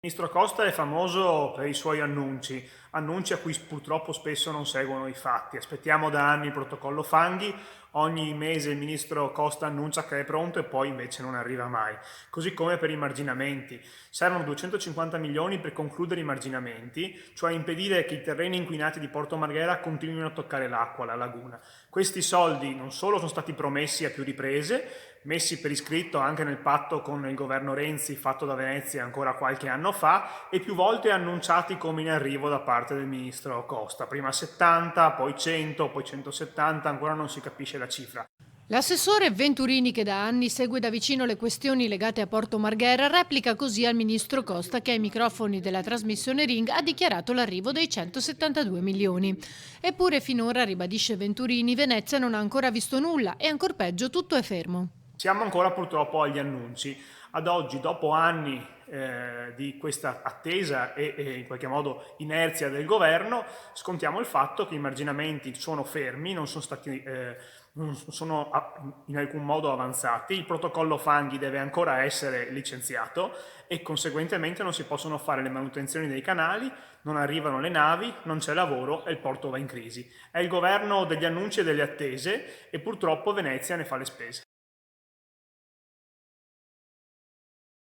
Il ministro Costa è famoso per i suoi annunci a cui purtroppo spesso non seguono i fatti. Aspettiamo da anni il protocollo fanghi, ogni mese il ministro Costa annuncia che è pronto e poi invece non arriva mai. Così come per i marginamenti. Servono 250 milioni per concludere i marginamenti, cioè impedire che i terreni inquinati di Porto Marghera continuino a toccare l'acqua, la laguna. Questi soldi non solo sono stati promessi a più riprese, messi per iscritto anche nel patto con il governo Renzi fatto da Venezia ancora qualche anno fa e più volte annunciati come in arrivo da parte del ministro Costa. Prima 70, poi 100, poi 170, ancora non si capisce la cifra. L'assessore Venturini, che da anni segue da vicino le questioni legate a Porto Marghera, replica così al ministro Costa che ai microfoni della trasmissione Ring ha dichiarato l'arrivo dei 172 milioni. Eppure finora, ribadisce Venturini, Venezia non ha ancora visto nulla e ancor peggio tutto è fermo. Siamo ancora purtroppo agli annunci. Ad oggi, dopo anni di questa attesa e in qualche modo inerzia del governo, scontiamo il fatto che i marginamenti sono fermi, non sono in alcun modo avanzati, il protocollo fanghi deve ancora essere licenziato e conseguentemente non si possono fare le manutenzioni dei canali, non arrivano le navi, non c'è lavoro e il porto va in crisi. È il governo degli annunci e delle attese e purtroppo Venezia ne fa le spese.